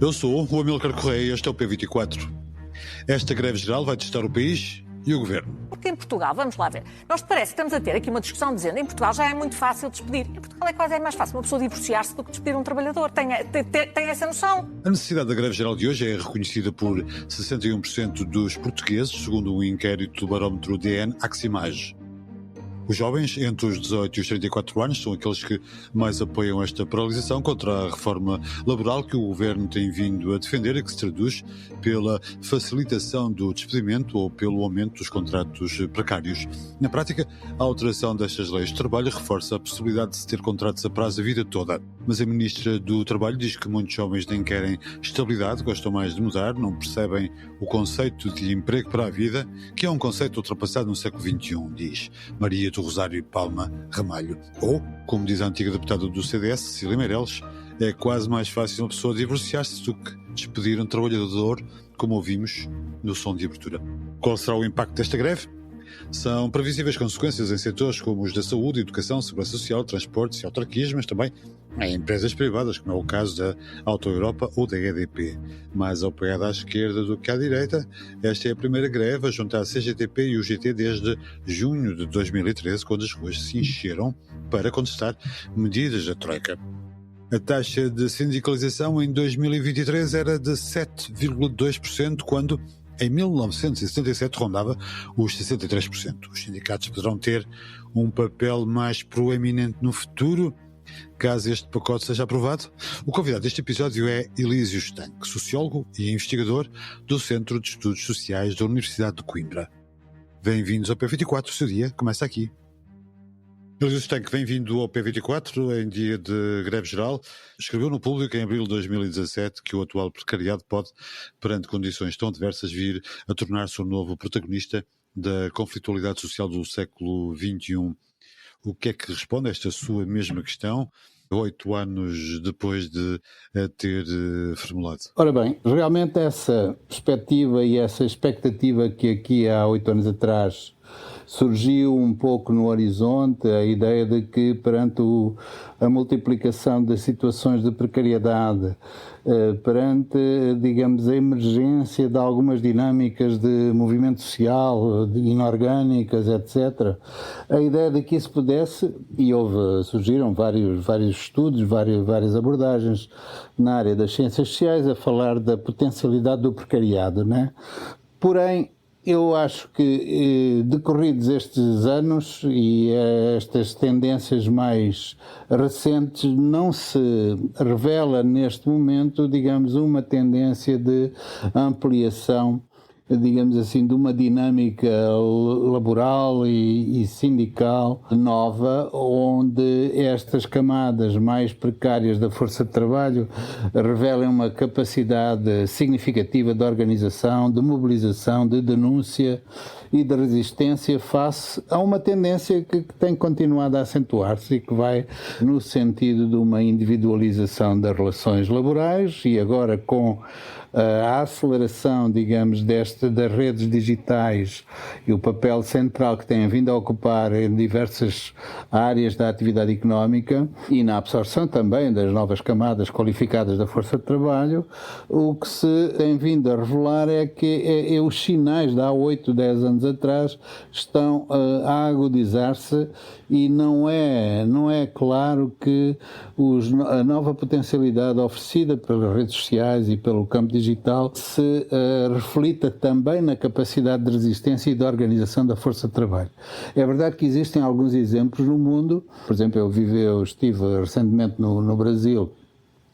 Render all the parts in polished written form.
Eu sou o Amílcar Correia e este é o P24. Esta greve geral vai testar o país e o governo. Porque em Portugal, vamos lá ver, nós parece que estamos a ter aqui uma discussão dizendo em Portugal já é muito fácil despedir. Em Portugal é quase mais fácil uma pessoa divorciar-se do que despedir um trabalhador. Tem essa noção. A necessidade da greve geral de hoje é reconhecida por 61% dos portugueses, segundo um inquérito do barómetro DN Aximage. Os jovens entre os 18 e os 34 anos são aqueles que mais apoiam esta paralisação contra a reforma laboral que o governo tem vindo a defender e que se traduz pela facilitação do despedimento ou pelo aumento dos contratos precários. Na prática, a alteração destas leis de trabalho reforça a possibilidade de se ter contratos a prazo a vida toda. Mas a ministra do Trabalho diz que muitos jovens nem querem estabilidade, gostam mais de mudar, não percebem o conceito de emprego para a vida, que é um conceito ultrapassado no século XXI, diz Maria do Rosário Palma Ramalho. Ou, como diz a antiga deputada do CDS, Cecília Meireles, é quase mais fácil uma pessoa divorciar-se do que despedir um trabalhador, como ouvimos no som de abertura. Qual será o impacto desta greve? São previsíveis consequências em setores como os da saúde, educação, segurança social, transportes e autarquias, mas também em empresas privadas, como é o caso da Auto Europa ou da EDP. Mais apoiada à esquerda do que à direita, esta é a primeira greve a juntar a CGTP e o GT desde junho de 2013, quando as ruas se encheram para contestar medidas da Troika. A taxa de sindicalização em 2023 era de 7,2%, quando em 1977 rondava os 63%. Os sindicatos poderão ter um papel mais proeminente no futuro, caso este pacote seja aprovado. O convidado deste episódio é Elísio Estanque, sociólogo e investigador do Centro de Estudos Sociais da Universidade de Coimbra. Bem-vindos ao P24, o seu dia começa aqui. Elísio Estanque, bem-vindo ao P24, em dia de greve geral. Escreveu no Público, em abril de 2017, que o atual precariado pode, perante condições tão adversas, vir a tornar-se o novo protagonista da conflitualidade social do século XXI. O que é que responde a esta sua mesma questão, 8 anos depois de a ter formulado? Ora bem, realmente essa perspectiva e essa expectativa que aqui há 8 anos atrás surgiu um pouco no horizonte, a ideia de que perante a multiplicação das situações de precariedade, perante, digamos, a emergência de algumas dinâmicas de movimento social, de inorgânicas, etc., a ideia de que isso pudesse, e surgiram vários estudos, várias abordagens na área das ciências sociais a falar da potencialidade do precariado, né? Porém, eu acho que, decorridos estes anos e estas tendências mais recentes, não se revela neste momento, digamos, uma tendência de ampliação, digamos assim, de uma dinâmica laboral e sindical nova, onde estas camadas mais precárias da força de trabalho revelam uma capacidade significativa de organização, de mobilização, de denúncia e de resistência face a uma tendência que tem continuado a acentuar-se e que vai no sentido de uma individualização das relações laborais e agora com a aceleração, digamos, das redes digitais e o papel central que têm vindo a ocupar em diversas áreas da atividade económica e na absorção também das novas camadas qualificadas da força de trabalho, o que se tem vindo a revelar é que os sinais de há 8, 10 anos atrás estão a agudizar-se e não é claro que a nova potencialidade oferecida pelas redes sociais e pelo campo digital se reflita também na capacidade de resistência e de organização da força de trabalho. É verdade que existem alguns exemplos no mundo, por exemplo, eu estive recentemente no Brasil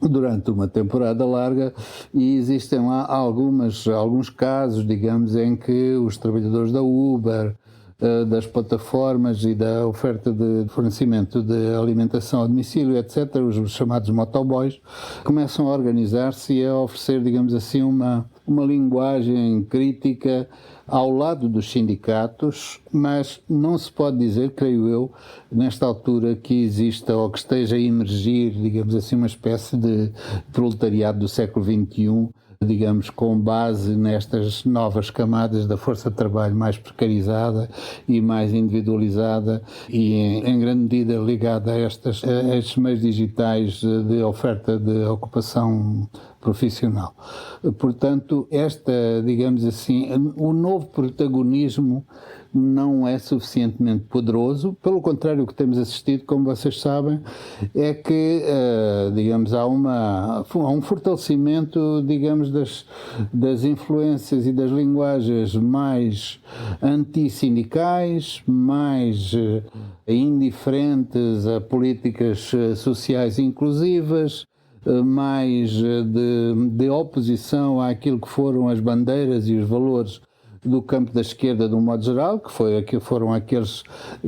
durante uma temporada larga e existem lá alguns casos, digamos, em que os trabalhadores da Uber, das plataformas e da oferta de fornecimento de alimentação a domicílio, etc., os chamados motoboys, começam a organizar-se e a oferecer, digamos assim, uma linguagem crítica ao lado dos sindicatos, mas não se pode dizer, creio eu, nesta altura que exista ou que esteja a emergir, digamos assim, uma espécie de proletariado do século XXI digamos, com base nestas novas camadas da força de trabalho mais precarizada e mais individualizada e em grande medida ligada a estes meios digitais de oferta de ocupação profissional. Portanto, digamos assim, o novo protagonismo não é suficientemente poderoso. Pelo contrário, o que temos assistido, como vocês sabem, é que, digamos, há um fortalecimento, digamos, das influências e das linguagens mais antissindicais, mais indiferentes a políticas sociais inclusivas, mais de oposição àquilo que foram as bandeiras e os valores do campo da esquerda de um modo geral, que foram aqueles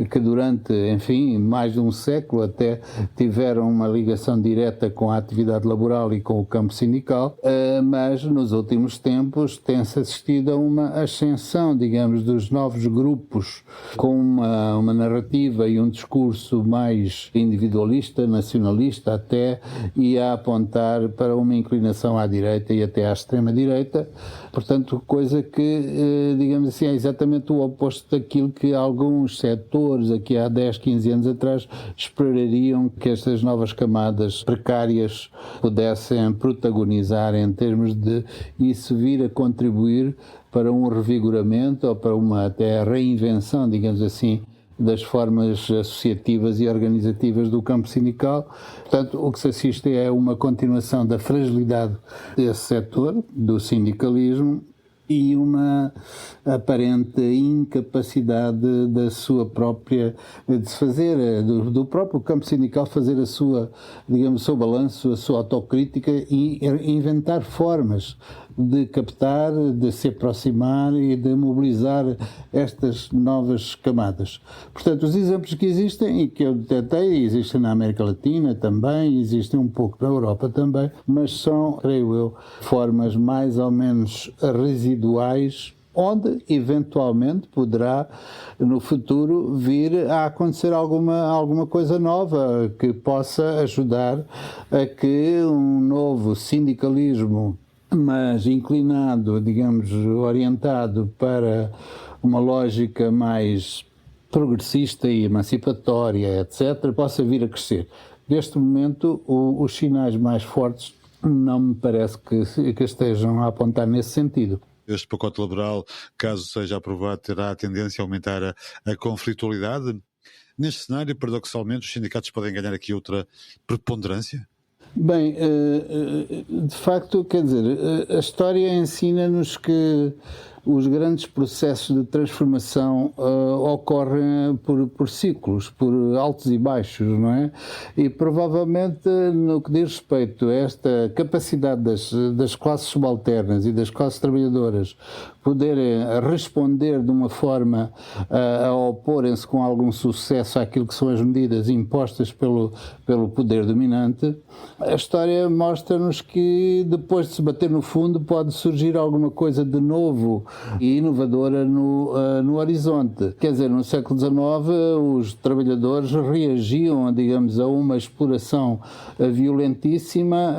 que durante, enfim, mais de um século até tiveram uma ligação direta com a atividade laboral e com o campo sindical, mas nos últimos tempos tem-se assistido a uma ascensão, digamos, dos novos grupos com uma narrativa e um discurso mais individualista, nacionalista até, e a apontar para uma inclinação à direita e até à extrema-direita, portanto, coisa que digamos assim, é exatamente o oposto daquilo que alguns setores aqui há 10, 15 anos atrás esperariam que estas novas camadas precárias pudessem protagonizar em termos de isso vir a contribuir para um revigoramento ou para uma até reinvenção, digamos assim, das formas associativas e organizativas do campo sindical. Portanto, o que se assiste é uma continuação da fragilidade desse setor, do sindicalismo, e uma aparente incapacidade da sua própria, de se fazer, do próprio campo sindical fazer a sua, digamos, o seu balanço, a sua autocrítica e inventar formas de captar, de se aproximar e de mobilizar estas novas camadas. Portanto, os exemplos que existem e que eu detectei, existem na América Latina também, existem um pouco na Europa também, mas são, creio eu, formas mais ou menos residuais, onde eventualmente poderá no futuro vir a acontecer alguma coisa nova que possa ajudar a que um novo sindicalismo, mas inclinado, digamos, orientado para uma lógica mais progressista e emancipatória, etc., possa vir a crescer. Neste momento, os sinais mais fortes não me parece que estejam a apontar nesse sentido. Este pacote laboral, caso seja aprovado, terá a tendência a aumentar a conflitualidade? Neste cenário, paradoxalmente, os sindicatos podem ganhar aqui outra preponderância? Bem, de facto, quer dizer, a história ensina-nos que os grandes processos de transformação ocorrem por ciclos, por altos e baixos, não é? E provavelmente no que diz respeito a esta capacidade das classes subalternas e das classes trabalhadoras poderem responder de uma forma a oporem-se com algum sucesso àquilo que são as medidas impostas pelo poder dominante, a história mostra-nos que depois de se bater no fundo pode surgir alguma coisa de novo e inovadora no horizonte. Quer dizer, no século XIX os trabalhadores reagiam, digamos, a uma exploração violentíssima,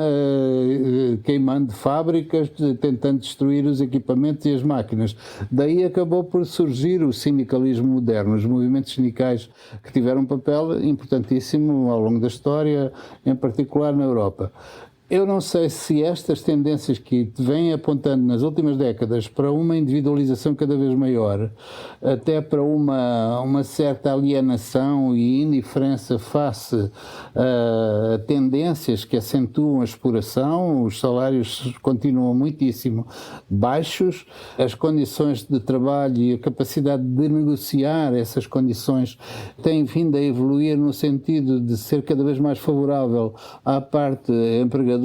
queimando fábricas, tentando destruir os equipamentos e as máquinas. Daí acabou por surgir o sindicalismo moderno, os movimentos sindicais que tiveram um papel importantíssimo ao longo da história, em particular na Europa. Eu não sei se estas tendências que vêm apontando nas últimas décadas para uma individualização cada vez maior, até para uma certa alienação e indiferença face a tendências que acentuam a exploração, os salários continuam muitíssimo baixos, as condições de trabalho e a capacidade de negociar essas condições têm vindo a evoluir no sentido de ser cada vez mais favorável à parte empregadora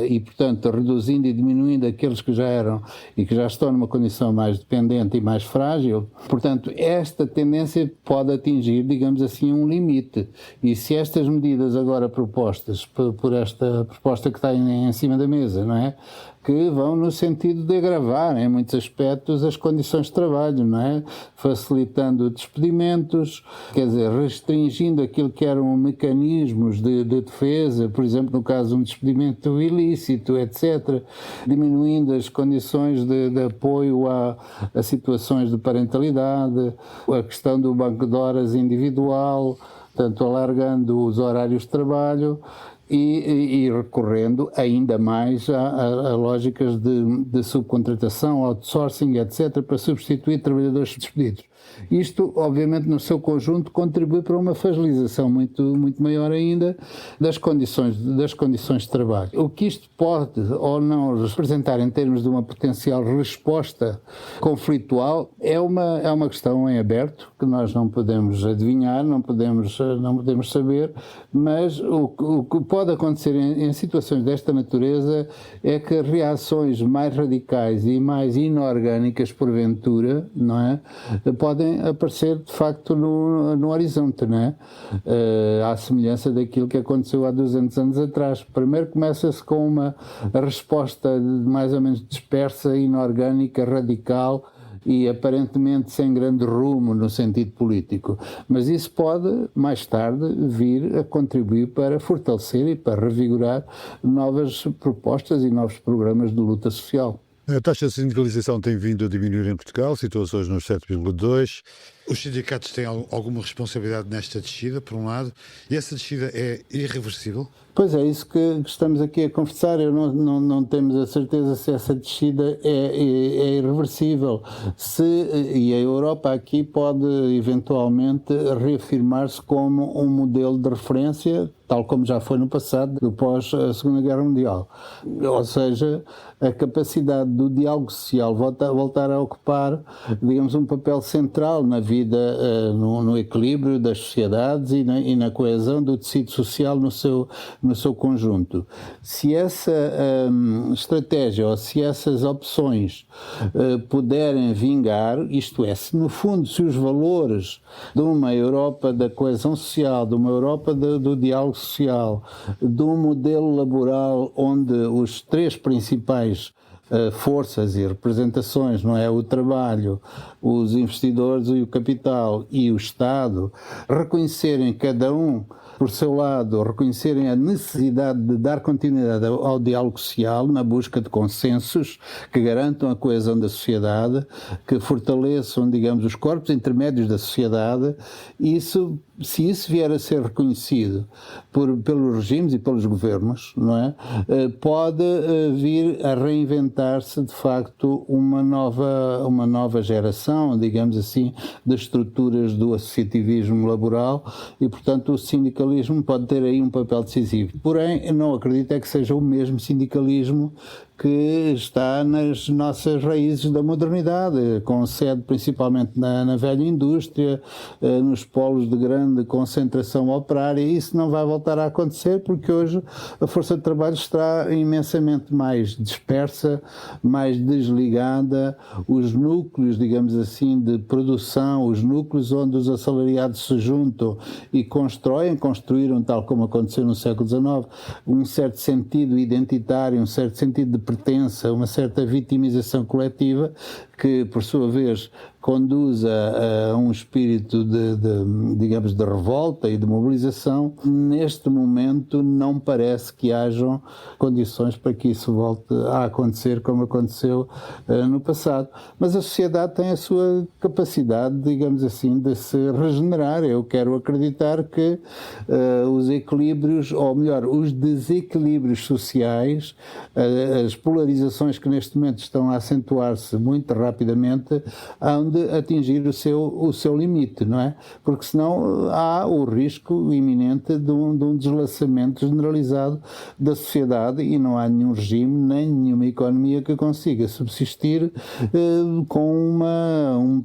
e, portanto, reduzindo e diminuindo aqueles que já eram e que já estão numa condição mais dependente e mais frágil. Portanto, esta tendência pode atingir, digamos assim, um limite. E se estas medidas agora propostas por esta proposta que está em cima da mesa, não é? que vão no sentido de agravar, em muitos aspectos, as condições de trabalho, não é? Facilitando despedimentos, quer dizer, restringindo aquilo que eram mecanismos de defesa, por exemplo, no caso de um despedimento ilícito, etc., diminuindo as condições de apoio a situações de parentalidade, a questão do banco de horas individual, portanto, alargando os horários de trabalho e recorrendo ainda mais a lógicas de subcontratação, outsourcing, etc., para substituir trabalhadores despedidos. Isto, obviamente, no seu conjunto, contribui para uma fragilização muito maior ainda das condições de trabalho. O que isto pode ou não representar em termos de uma potencial resposta conflitual é uma questão em aberto, que nós não podemos adivinhar, não podemos saber, mas o que pode acontecer em situações desta natureza é que reações mais radicais e mais inorgânicas, porventura, não é? Podem aparecer de facto no horizonte, não é? À semelhança daquilo que aconteceu há 200 anos atrás. Primeiro começa-se com uma resposta mais ou menos dispersa, inorgânica, radical e aparentemente sem grande rumo no sentido político. Mas isso pode, mais tarde, vir a contribuir para fortalecer e para revigorar novas propostas e novos programas de luta social. A taxa de sindicalização tem vindo a diminuir em Portugal, situou-se hoje nos 7,2%. Os sindicatos têm alguma responsabilidade nesta descida, por um lado, e essa descida é irreversível? Pois é, isso que estamos aqui a conversar. Eu não temos a certeza se essa descida é irreversível. E a Europa aqui pode eventualmente reafirmar-se como um modelo de referência, tal como já foi no passado, após a Segunda Guerra Mundial. Ou seja, a capacidade do diálogo social voltar a ocupar, digamos, um papel central na vida, no equilíbrio das sociedades e na coesão do tecido social no seu conjunto. Se essa estratégia ou se essas opções puderem vingar, isto é, se no fundo, se os valores de uma Europa da coesão social, de uma Europa do diálogo social, de um modelo laboral onde os três principais forças e representações, não é? O trabalho, os investidores e o capital e o Estado, reconhecerem cada um por seu lado, reconhecerem a necessidade de dar continuidade ao diálogo social na busca de consensos que garantam a coesão da sociedade, que fortaleçam, digamos, os corpos intermédios da sociedade. Se isso vier a ser reconhecido pelos regimes e pelos governos, não é? Pode vir a reinventar-se, de facto, uma nova geração, digamos assim, de estruturas do associativismo laboral e, portanto, o sindicalismo pode ter aí um papel decisivo. Porém, eu não acredito é que seja o mesmo sindicalismo que está nas nossas raízes da modernidade, com sede principalmente na velha indústria, nos polos de grande concentração operária. Isso não vai voltar a acontecer porque hoje a força de trabalho está imensamente mais dispersa, mais desligada. Os núcleos, digamos assim, de produção, os núcleos onde os assalariados se juntam e construíram, tal como aconteceu no século XIX, um certo sentido identitário, um certo sentido de pertença, uma certa vitimização coletiva que, por sua vez, conduz a um espírito digamos, de revolta e de mobilização. Neste momento não parece que hajam condições para que isso volte a acontecer como aconteceu no passado. Mas a sociedade tem a sua capacidade, digamos assim, de se regenerar. Eu quero acreditar que os equilíbrios, ou melhor, os desequilíbrios sociais, as polarizações que neste momento estão a acentuar-se muito rapidamente, hão de atingir o seu limite, não é? Porque senão há o risco iminente de um deslaçamento generalizado da sociedade e não há nenhum regime, nem nenhuma economia que consiga subsistir com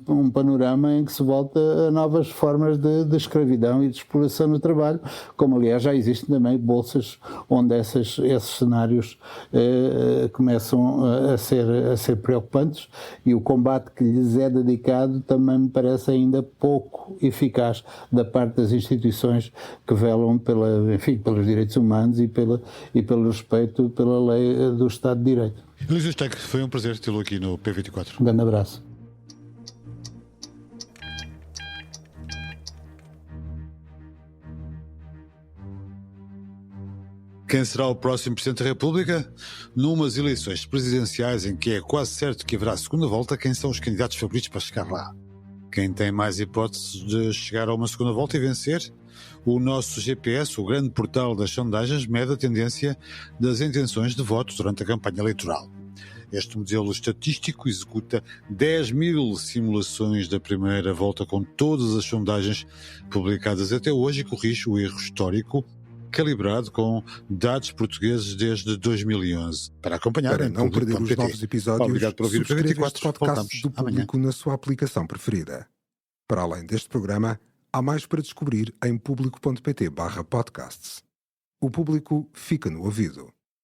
um panorama em que se volta a novas formas de escravidão e de exploração no trabalho, como aliás já existem também bolsas onde esses cenários começam a ser preocupantes, e o combate que lhes é dedicado também me parece ainda pouco eficaz da parte das instituições que velam pelos direitos humanos e pelo respeito pela lei do Estado de Direito. Elísio Steck, foi um prazer tê-lo aqui no P24. Um grande abraço. Quem será o próximo Presidente da República? Numas eleições presidenciais em que é quase certo que haverá segunda volta, quem são os candidatos favoritos para chegar lá? Quem tem mais hipóteses de chegar a uma segunda volta e vencer? O nosso GPS, o grande portal das sondagens, mede a tendência das intenções de voto durante a campanha eleitoral. Este modelo estatístico executa 10.000 simulações da primeira volta com todas as sondagens publicadas até hoje e corrige o erro histórico calibrado com dados portugueses desde 2011. Para acompanhar, para não perder os novos episódios, obrigado por ouvir o subscreva P24. este podcast do Público na sua aplicação preferida. Para além deste programa, há mais para descobrir em público.pt/podcasts. O Público fica no ouvido.